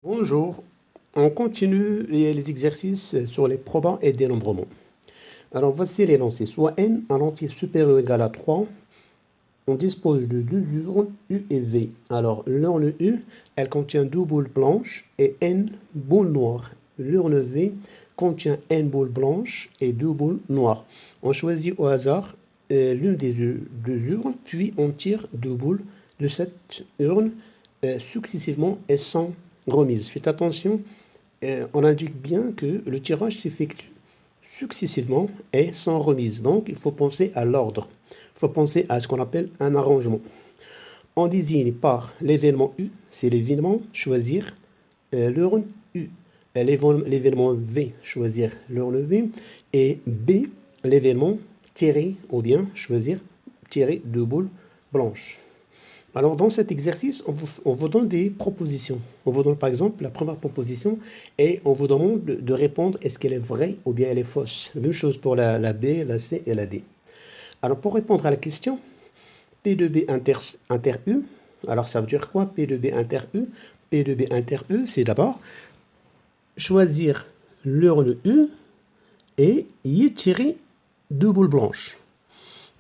Bonjour, on continue les exercices sur les probas et dénombrements. Alors voici l'énoncé. Soit n un entier supérieur ou égal à 3, on dispose de deux urnes U et V. Alors l'urne U, elle contient deux boules blanches et n boules noires. L'urne V contient n boules blanches et deux boules noires. On choisit au hasard l'une des deux urnes, puis on tire deux boules de cette urne successivement et sans remise. Faites attention, on indique bien que le tirage s'effectue successivement et sans remise. Donc il faut penser à l'ordre. Il faut penser à ce qu'on appelle un arrangement. On désigne par l'événement U, c'est l'événement choisir l'urne U. L'événement V, choisir l'urne V. Et B, l'événement tirer ou bien choisir tirer deux boules blanches. Alors, dans cet exercice, on vous donne des propositions. On vous donne par exemple la première proposition et on vous demande de répondre est-ce qu'elle est vraie ou bien elle est fausse. Même chose pour la B, la C et la D. Alors, pour répondre à la question, P de B inter U, alors ça veut dire quoi P de B inter U? P de B inter U, c'est d'abord choisir l'urne U et y tirer deux boules blanches.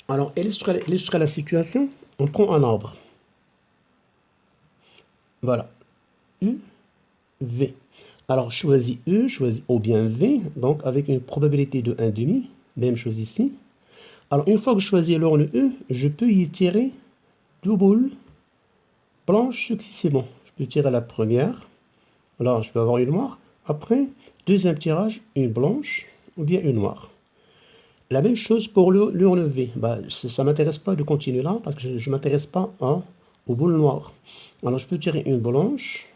Alors, illustrer la situation, on prend un arbre. Voilà, U, V. Alors, choisis U, choisis ou bien V, donc avec une probabilité de 1,5, même chose ici. Alors, une fois que je choisis l'urne U, je peux y tirer deux boules blanches successivement. Je peux tirer la première, là, je peux avoir une noire. Après, deuxième tirage, une blanche ou bien une noire. La même chose pour l'urne V. Bah, ça ne m'intéresse pas de continuer là parce que je ne m'intéresse pas aux boules noires. Alors, je peux tirer une blanche,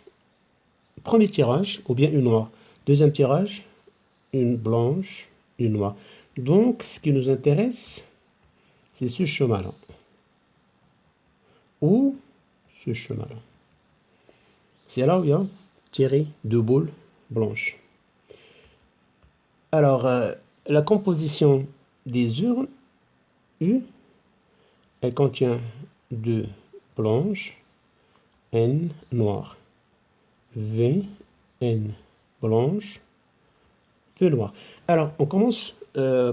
premier tirage, ou bien une noire. Deuxième tirage, une blanche, une noire. Donc, ce qui nous intéresse, c'est ce chemin-là. Ou ce chemin-là. C'est là où il y a tiré deux boules blanches. Alors, la composition des urnes U, elle contient deux blanches, N noires. V, N blanche, deux noires. Alors, on commence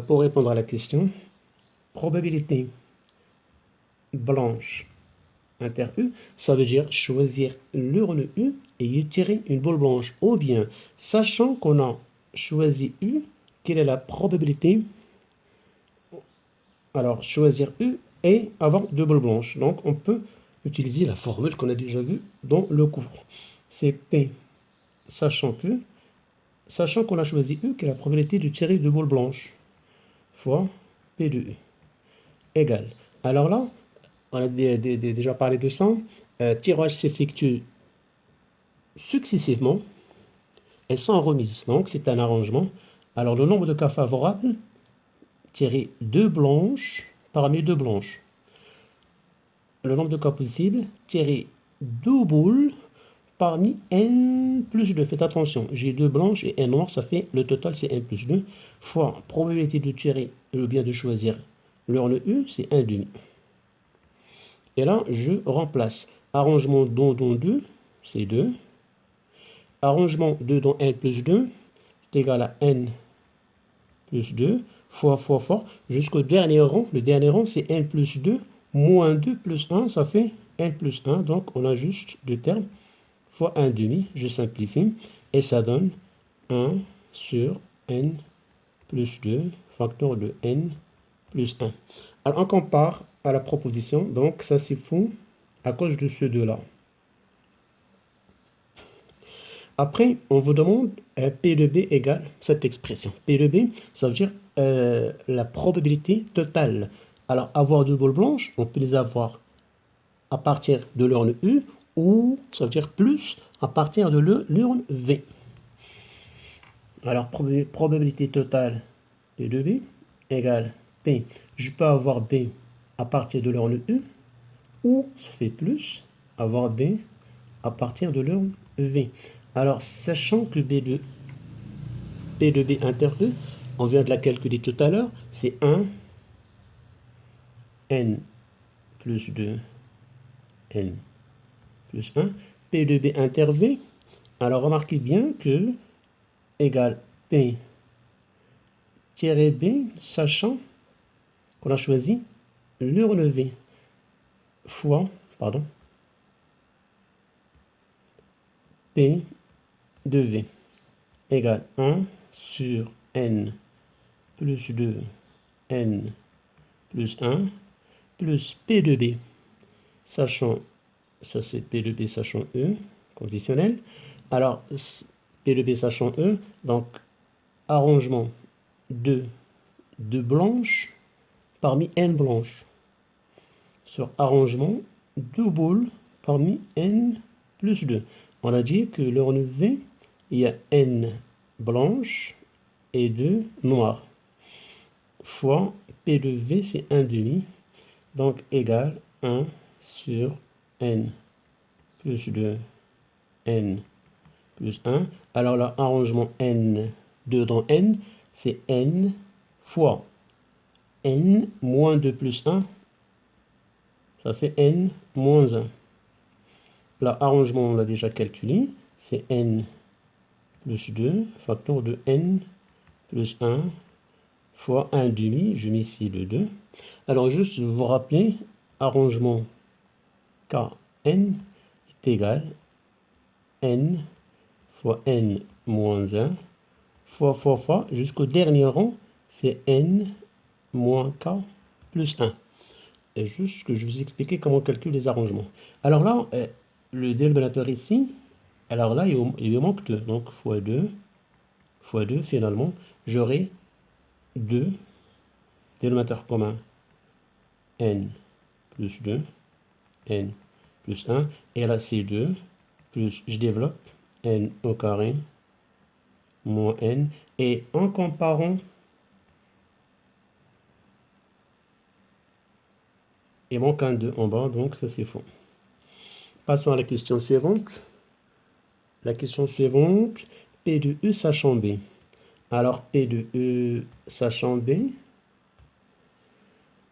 pour répondre à la question. Probabilité blanche inter U, ça veut dire choisir l'urne U et y tirer une boule blanche. Ou bien, sachant qu'on a choisi U, quelle est la probabilité? Alors, choisir U et avoir deux boules blanches. Donc, on peut utiliser la formule qu'on a déjà vue dans le cours. C'est P, sachant qu'on a choisi U, quelle est la probabilité de tirer deux boules blanches, fois P de U, égale. Alors là, on a déjà parlé de ça. Tirage s'effectue successivement et sans remise. Donc, c'est un arrangement. Alors, le nombre de cas favorables, tirer deux blanches parmi deux blanches. Le nombre de cas possibles, tirer deux boules parmi n plus 2. Faites attention, j'ai deux blanches et un noir, ça fait le total, c'est n plus 2, fois probabilité de tirer ou bien de choisir l'urne U, c'est 1,5. Et là, je remplace arrangement dans 2, c'est 2. Arrangement 2 dans n plus 2, c'est égal à n plus 2, fois, jusqu'au dernier rang. Le dernier rang, c'est n plus 2, moins 2 plus 1, ça fait n plus 1. Donc, on a juste deux termes, fois 1,5, je simplifie, et ça donne 1 sur n plus 2, facteur de n plus 1. Alors, on compare à la proposition, donc ça c'est faux à cause de ce 2-là. Après, on vous demande P de B égale cette expression. P de B, ça veut dire la probabilité totale. Alors, avoir deux boules blanches, on peut les avoir à partir de l'urne U, ou ça veut dire plus à partir de l'urne V. Alors, probabilité totale P de B égale P. Je peux avoir B à partir de l'urne U, ou ça fait plus, avoir B à partir de l'urne V. Alors, sachant que P de B inter E, on vient de la calculer tout à l'heure, c'est 1, N plus 2, N plus 1. P de B inter V, Alors, remarquez bien que égale P tiré B, sachant qu'on a choisi le relevé fois, pardon, P de V égale 1 sur N plus 2 N plus 1 plus P de B, sachant, ça c'est P de B sachant E, conditionnel. Alors, P de B sachant E, donc arrangement de blanches parmi N blanches sur arrangement de boules parmi N plus 2. On a dit que le relevé, il y a N blanches et 2 noires fois P de V, c'est 1 demi, donc égal 1 sur N plus 2 N plus 1. Alors là, arrangement N, 2 dans N, c'est N fois N moins 2 plus 1, ça fait N moins 1. Là, arrangement, on l'a déjà calculé, c'est N plus 2, facteur de N plus 1 fois 1 demi, je mets ici le 2. Alors, juste vous rappeler, arrangement Kn est égal N fois N moins 1 fois, jusqu'au dernier rang, c'est N moins K plus 1. Et juste que je vous expliquais comment calculer les arrangements. Alors là, le dénominateur ici, alors là, il manque 2. Donc, fois 2, finalement, j'aurai 2, dénominateur commun, N plus 2, N plus 1. Et là, c'est 2, plus, je développe, N au carré, moins N. Et en comparant, il manque un 2 en bas, donc ça c'est faux. Passons à la question suivante. La question suivante, P de E sachant B. Alors, P de E sachant B,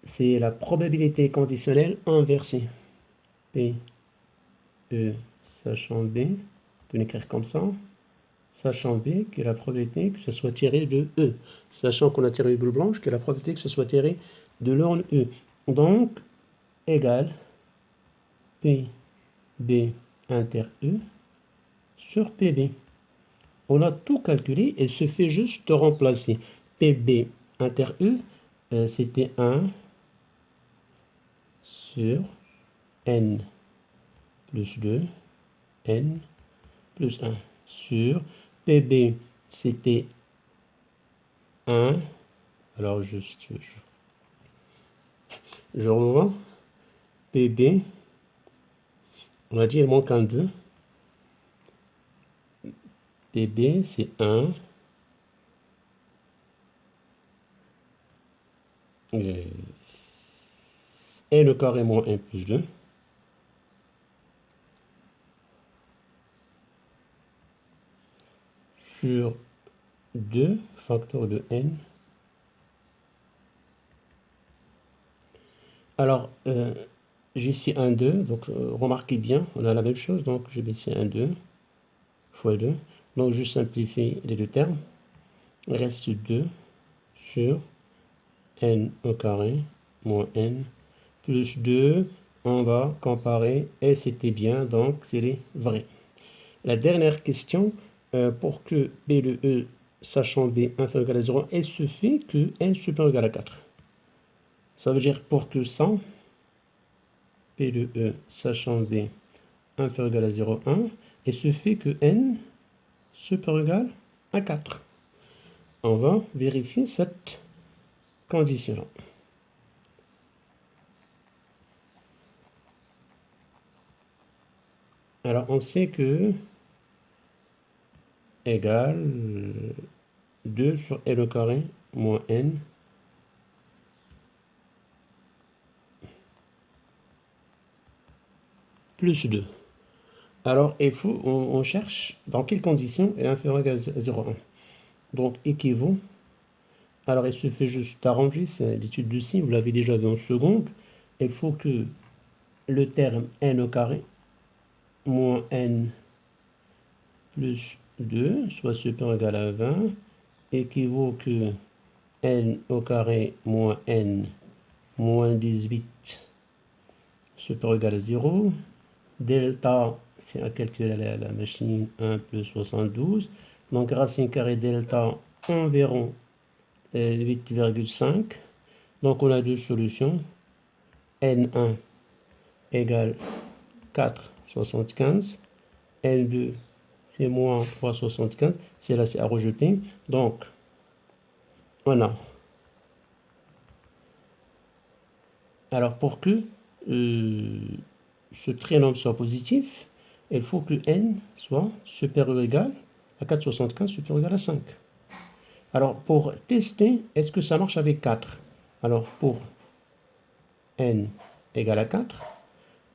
c'est la probabilité conditionnelle inversée. P, E sachant B, on peut l'écrire comme ça. Sachant B, qui est la probabilité que ce soit tiré de E. Sachant qu'on a tiré une boule blanche, qui est la probabilité que ce soit tiré de l'urne E. Donc, égale P, B inter E sur PB. On a tout calculé et se fait juste remplacer. PB inter E, c'était 1 sur N plus 2, N plus 1 sur PB, c'était 1. Alors, juste, je revois. PB, on a dit il manque un 2. PB, c'est 1. Et le carré moins 1 plus 2. Sur 2 facteur de N. Alors, j'ai ici un 2, donc remarquez bien, on a la même chose, donc je mets ici un 2 fois 2. Donc je simplifie les deux termes. Il reste 2 sur N au carré moins N plus 2. On va comparer et c'était bien, donc c'est vrai. La dernière question, pour que B de E sachant B inférieur ou égal à 0, il suffit que N supérieur ou égal à 4. Ça veut dire pour que 100, P de E sachant B inférieur ou égal à 0, 1, il suffit que N supérieur ou égal à 4. On va vérifier cette condition. Alors, on sait que égale 2 sur N au carré moins N plus 2. Alors, il faut, on cherche dans quelles conditions est inférieur ou égal à 0,1. Donc, équivaut. Alors, il suffit juste d'arranger, c'est l'étude de signe, vous l'avez déjà vu en seconde. Il faut que le terme n au carré moins n plus 2, soit supérieur ou égal à 20, équivaut que n au carré moins n moins 18 supérieur ou égal à 0. Delta, c'est à calculer à la machine, 1 plus 72. Donc racine carrée delta environ 8,5. Donc on a deux solutions. N1 égale 4,75. N2 c'est moins 3,75. C'est là, c'est à rejeter. Donc on a. Alors pour que ce trinombre soit positif, il faut que n soit supérieur ou égal à 4,75, supérieur ou égal à 5. Alors, pour tester, est-ce que ça marche avec 4? Alors, pour n égale à 4,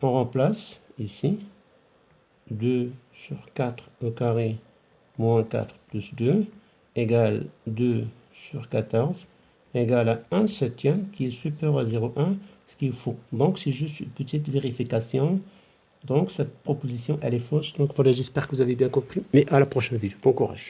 on remplace ici 2 sur 4 au carré moins 4 plus 2 égale 2 sur 14 égale à 1 septième qui est supérieur à 0,1, ce qu'il faut. Donc, c'est juste une petite vérification. Donc, cette proposition, elle est fausse. Donc, voilà, j'espère que vous avez bien compris. Mais à la prochaine vidéo. Bon courage.